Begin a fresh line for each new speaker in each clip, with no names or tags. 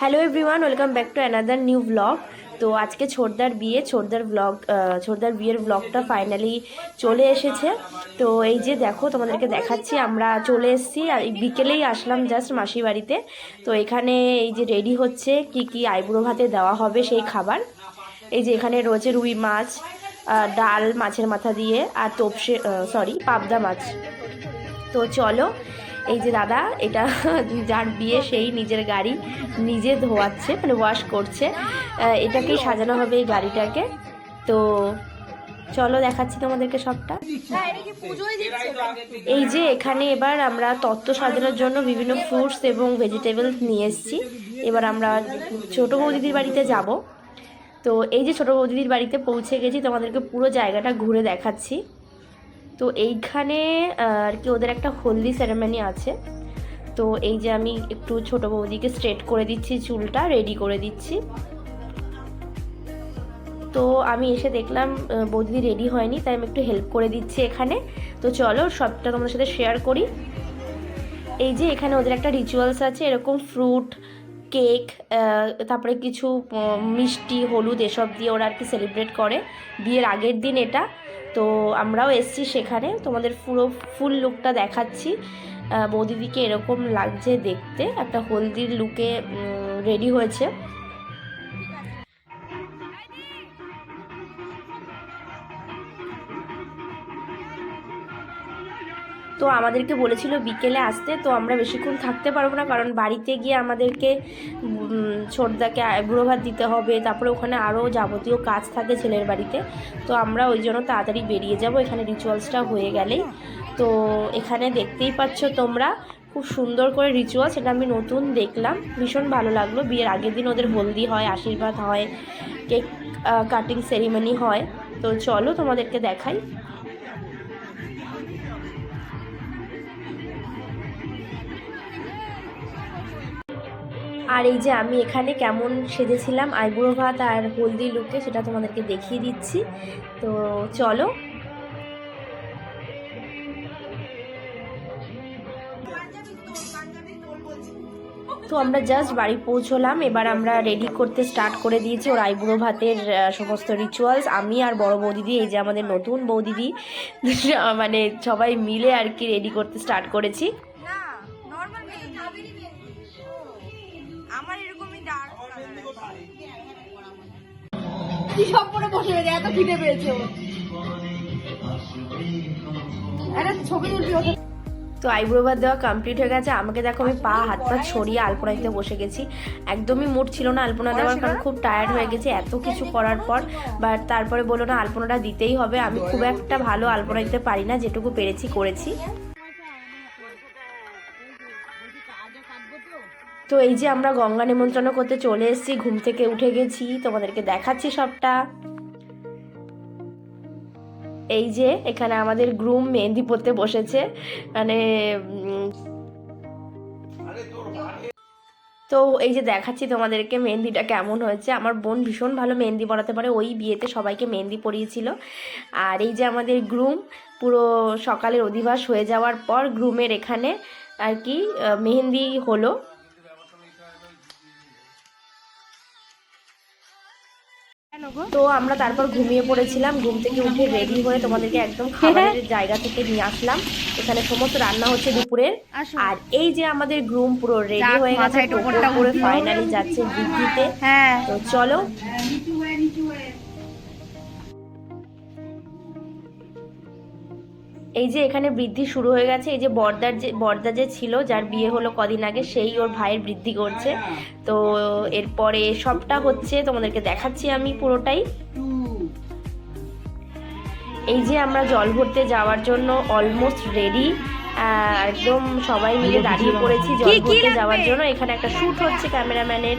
Hello everyone, welcome back to another new blog. তো আজকে ছোটদার বিয়ে, ছোটদার বিয়ের ব্লগটা ফাইনালি চলে এসেছে। তো এই যে দেখো, তোমাদেরকে দেখাচ্ছি, আমরা চলে এসেছি আর বিকেলেই আসলাম জাস্ট মাসির বাড়িতে। তো এখানে এই যে রেডি হচ্ছে কি কি আইবুড়ো ভাতে দেওয়া হবে সেই খাবার। এই যে এখানে রয়েছে রুই মাছ, ডাল মাছের মাথা দিয়ে, আর পাবদা মাছ। তো চলো, এই যে দাদা, এটা যার বিয়ে সেই নিজের গাড়ি নিজে ধোয়াচ্ছে, মানে ওয়াশ করছে। এটাকেই সাজানো হবে এই গাড়িটাকে। তো চলো দেখাচ্ছি তোমাদেরকে সবটা। এই যে এখানে এবার আমরা তত্ত্ব সাজানোর জন্য বিভিন্ন ফ্রুটস এবং ভেজিটেবলস নিয়ে এসেছি। এবার আমরা ছোটো বৌদিদির বাড়িতে যাব। তো এই যে ছোটো বৌদিদির বাড়িতে পৌঁছে গেছি, তোমাদেরকে পুরো জায়গাটা ঘুরে দেখাচ্ছি। তো এইখানে আর কি ওদের একটা হলদি সেরেমনি আছে। তো এই যে আমি একটু ছোট বৌদিকে স্ট্রেট করে দিচ্ছি, চুলটা রেডি করে দিচ্ছি। তো আমি এসে দেখলাম বৌদি রেডি হয়নি, তাই আমি একটু হেল্প করে দিচ্ছি এখানে। তো চলো সবটা তোমাদের সাথে শেয়ার করি। এই যে এখানে ওদের একটা রিচুয়ালস আছে, এরকম ফ্রুট, কেক, তারপরে কিছু মিষ্টি, হলুদ এসব দিয়ে ওরা আর কি সেলিব্রেট করে বিয়ের আগের দিন এটা। তো আমরাও এসছি সেখানে, তোমাদের পুরো ফুল লুকটা দেখাচ্ছি। বৌদিদিকে এরকম লাগছে দেখতে, একটা হলদির লুকে রেডি হয়েছে। তো আমাদেরকে বলেছিল বিকেলে আসতে, তো আমরা বেশিক্ষণ থাকতে পারবো না, কারণ বাড়িতে গিয়ে আমাদেরকে ছোটদাকে আইবুড়ো ভাত দিতে হবে, তারপরে ওখানে আরও যাবতীয় কাজ থাকে ছেলের বাড়িতে। তো আমরা ওই জন্য তাড়াতাড়ি বেরিয়ে যাব এখানে রিচুয়ালসটা হয়ে গেলেই। তো এখানে দেখতেই পাচ্ছ তোমরা, খুব সুন্দর করে রিচুয়াল, সেটা আমি নতুন দেখলাম, ভীষণ ভালো লাগলো। বিয়ের আগের দিন ওদের হলদি হয়, আশীর্বাদ হয়, কেক কাটিং সেরিমনি হয়। তো চলো তোমাদেরকে দেখাই। আর এই যে আমি এখানে কেমন সেজেছিলাম আইবুড়ো ভাত আর হলদি লুকে, সেটা তোমাদেরকে দেখিয়ে দিচ্ছি। তো চলো। তো আমরা জাস্ট বাড়ি পৌঁছলাম, এবার আমরা রেডি করতে স্টার্ট করে দিয়েছি ওর আইবুড়ো ভাতের সমস্ত রিচুয়ালস। আমি আর বড় বৌদিদি, এই যে আমাদের নতুন বৌদিদি, মানে সবাই মিলে আর কি রেডি করতে স্টার্ট করেছি।
আমার এরকমই ডার্ক কি সব করে বসে রয়েছে, এত খিদে পেয়েছে ও। আরে ছবি তুলবি।
তো আইব্রো ভাত দেওয়া কমপ্লিট হয়ে গেছে। আমাকে দেখো, আমি পা হাত পা ছড়িয়ে আলপনা দিতে বসে গেছি। একদমই মুড ছিল না আলপনা দেওয়ার, কারণ খুব টায়ার্ড হয়ে গেছি এত কিছু করার পর। বাট তারপরে বললো না, আলপনাটা দিতেই হবে। আমি খুব একটা ভালো আলপনা দিতে পারি না, যেটুকু পেরেছি করেছি। তো এই যে আমরা গঙ্গা নিমন্ত্রণ করতে চলে এসেছি, ঘুম থেকে উঠে গেছি, তোমাদেরকে দেখাচ্ছি সবটা। এই যে এখানে আমাদের গ্রুম মেহেন্দি পরতে বসেছে, মানে তো এই যে দেখাচ্ছি তোমাদেরকে মেহেন্দিটা কেমন হয়েছে। আমার বোন ভীষণ ভালো মেহেন্দি পরাতে পারে, ওই বিয়েতে সবাইকে মেহেন্দি পরিয়েছিল। আর এই যে আমাদের গ্রুম, পুরো সকালের অধিবাস হয়ে যাওয়ার পর গ্রুমের এখানে আর কি মেহেন্দি হলো। তো আমরা তারপর ঘুমিয়ে পড়েছিলাম। ঘুম থেকে উঠে রেডি হয়ে তোমাদেরকে একদম খাবারের জায়গা থেকে নিয়ে আসলাম। এখানে সমস্ত রান্না হচ্ছে দুপুরের। আর এই যে আমাদের গ্রুম পুরো রেডি হয়ে গেছে, টোটোটা করে ফাইনালি যাচ্ছে বৃদ্ধিতে। তো চলো। এই যে এখানে বৃদ্ধি শুরু হয়ে গেছে। এই যে বর্দা যে ছিল, যার বিয়ে হলো কদিন আগে, সেই ওর ভাইয়ের বৃদ্ধি করছে। তো এরপরে সবটা হচ্ছে, তোমাদেরকে দেখাচ্ছি আমি পুরোটাই। এই যে আমরা জল ভরতে যাওয়ার জন্য অলমোস্ট রেডি, একদম সবাই মিলে দাঁড়িয়ে পড়েছি জল ভরতে যাওয়ার জন্য। এখানে একটা শ্যুট হচ্ছে ক্যামেরাম্যানের।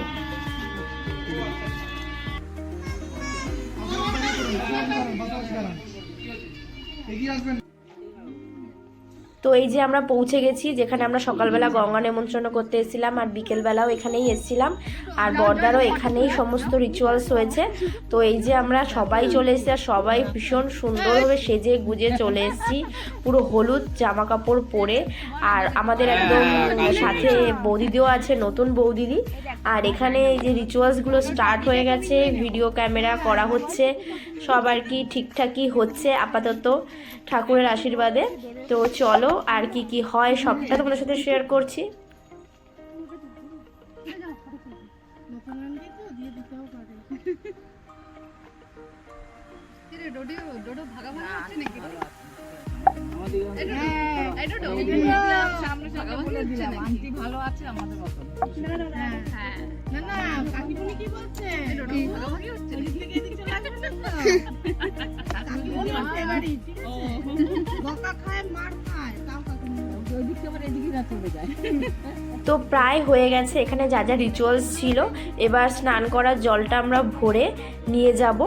তো এই যে আমরা পৌঁছে গেছি, যেখানে আমরা সকালবেলা গঙ্গা নিমন্ত্রণ করতে এসেছিলাম আর বিকেলবেলাও এখানেই এসেছিলাম, আর বর্দারও এখানেই সমস্ত রিচুয়ালস হয়েছে। তো এই যে আমরা সবাই চলে এসেছি, আর সবাই ভীষণ সুন্দরভাবে সেজে গুজে চলে এসেছি, পুরো হলুদ জামা কাপড় পরে। আর আমাদের একদম সাথে বৌদিদিও আছে, নতুন বৌদিদি। আর এখানে এই যে রিচুয়ালসগুলো স্টার্ট হয়ে গেছে, ভিডিও ক্যামেরা করা হচ্ছে, সব আর কি ঠিকঠাকই হচ্ছে আপাতত ঠাকুরের আশীর্বাদে। তো চলো আর কি কি হয় সবটা তোমাদের সাথে শেয়ার করছি।
ভালো আছে আমাদের মতন।
তো প্রায় হয়ে গেছে, এখানে যা যা রিচুয়ালস ছিল। এবার স্নান করার জলটা আমরা ভরে নিয়ে যাব।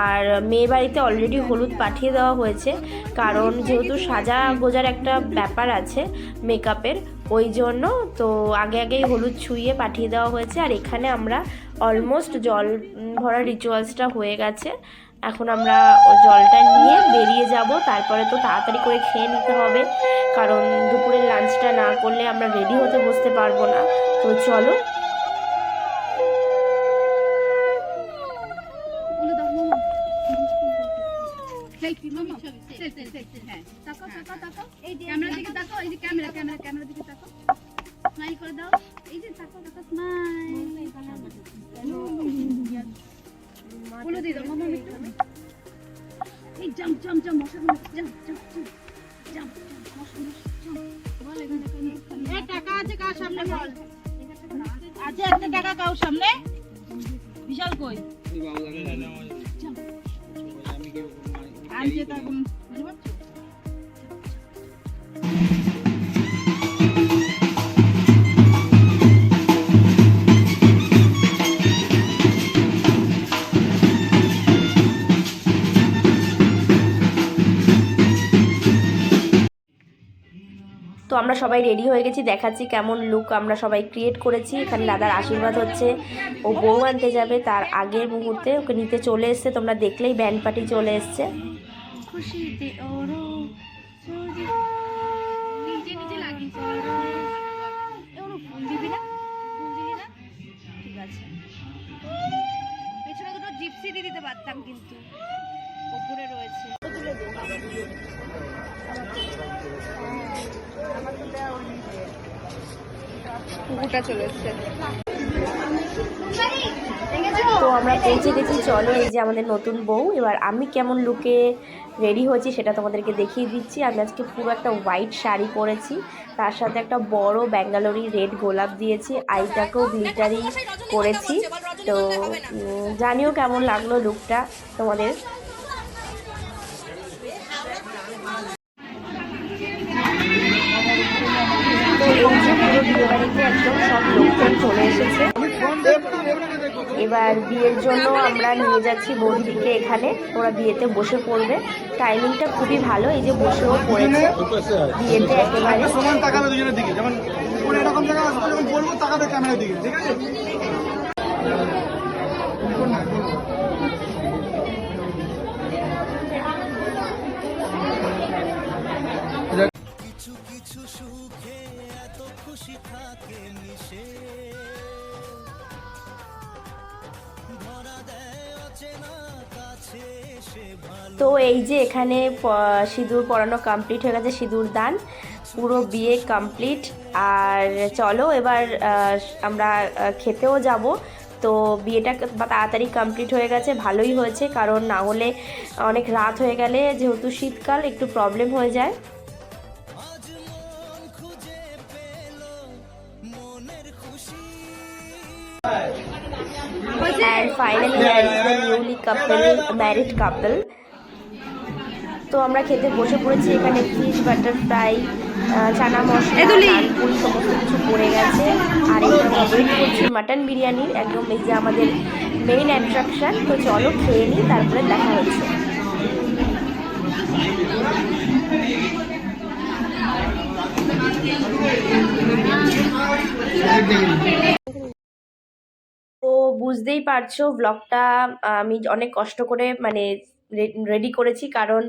আর মেয়ে বাড়িতে অলরেডি হলুদ পাঠিয়ে দেওয়া হয়েছে, কারণ যেহেতু সাজা গোজার একটা ব্যাপার আছে মেকআপের, ওই জন্য তো আগে আগেই হলুদ ছুঁয়ে পাঠিয়ে দেওয়া হয়েছে। আর এখানে আমরা অলমোস্ট জল ভরার রিচুয়ালসটা হয়ে গেছে, এখন আমরা জলটা নিয়ে বেরিয়ে যাব। তারপরে তো তাড়াতাড়ি করে খেয়ে নিতে হবে, কারণ দুপুরের লাঞ্চটা না করলে আমরা রেডি হতে বসতে পারবো না। তো চলো।
টাকা আছে কার সামনে বল? আছে একটা টাকা কার সামনে? বিশাল কই? আনছে তখন বুঝতে পারছো?
তো আমরা সবাই রেডি হয়ে গেছি, দেখাচ্ছি কেমন লুক আমরা সবাই ক্রিয়েট করেছি। এখানে দাদার আশীর্বাদ হচ্ছে, ও বউ আনতে যাবে তার আগের মুহূর্তে ওকে নিতে চলে এসছে, তোমরা দেখলেই ব্যান্ড পার্টি চলে এসছে। খুশিতে ওরো
নিজে নিজে লাগিয়েছে। ওর ফুল দিবি না? ফুল দিবি না? ঠিক আছে। পেছনে দুটো জিপসি দিয়ে দিতে পারতাম, কিন্তু উপরে রয়েছে। কুকুরটা চলে এসছে।
তো আমরা পৌঁছে গেছি, চলো এই যে আমাদের নতুন বউ। এবার আমি কেমন লুকে রেডি হয়েছি সেটা তোমাদেরকে দেখিয়ে দিচ্ছি। আমি আজকে পুরো একটা হোয়াইট শাড়ি পরেছি, তার সাথে একটা বড় ব্যাঙ্গালোরি রেড গোলাপ দিয়েছি, আইটাকেও গ্লিটারি করেছি। তো জানিও কেমন লাগলো লুকটা তোমাদের। তো এই যে পুরো বিয়ে বাড়িতে একদম সব লোকজন চলে এসেছে। এবার বিয়ের জন্য আমরা নিয়ে যাচ্ছি বৌদিকে, এখানে ওরা বিয়েতে বসে পড়বে। টাইমিংটা খুবই ভালো, এই যে বসেও পড়েছে বিয়েতে একেবারে।
সমান তাকাবে দুজনের দিকে, যেমন এরকম জায়গা আসবে, যখন বলবো তাকাবে ক্যামেরার দিকে, ঠিক আছে? কিছু কিছু সুখে এত খুশি থাকে মিশে, ধরা দেয় অচেনা কাছে সে ভালো।
তো এই যে এখানে সিঁদুর পরানো কমপ্লিট হয়ে গেছে, সিঁদুর দান পুরো বিয়ে কমপ্লিট। আর চলো এবার আমরা খেতেও যাব। তো বিয়েটা তাড়াতাড়ি কমপ্লিট হয়ে গেছে, ভালোই হয়েছে, কারণ না হলে অনেক রাত হয়ে গেলে যেহেতু শীতকাল একটু প্রবলেম হয়ে যায়। And finally here is the newly married couple. তো আমরা খেতে বসে পড়েছি, এখানে fish butter fry, chana masala, নানপুরি সমস্ত কিছু পড়ে গেছে। আর এখানে ওয়েট করছি মাটন বিরিয়ানির, একদম এই যে আমাদের মেইন অ্যাট্রাকশান। তো চলো খেয়ে নিই, তারপরে দেখা হচ্ছে। তো বুঝতেই পারছো ব্লগটা আমি অনেক কষ্ট করে মানে রেডি করেছি, কারণ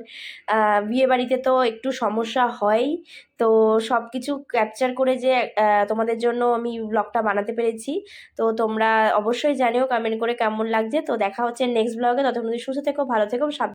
বিয়ে বাড়িতে তো একটু সমস্যা হয়। তো সব কিছু ক্যাপচার করে যে তোমাদের জন্য আমি ব্লগটা বানাতে পেরেছি। তো তোমরা অবশ্যই জানিও কমেন্ট করে কেমন লাগছে। তো দেখা হচ্ছে নেক্সট ব্লগে, ততক্ষণ সুস্থ থেকো, ভালো থেকো,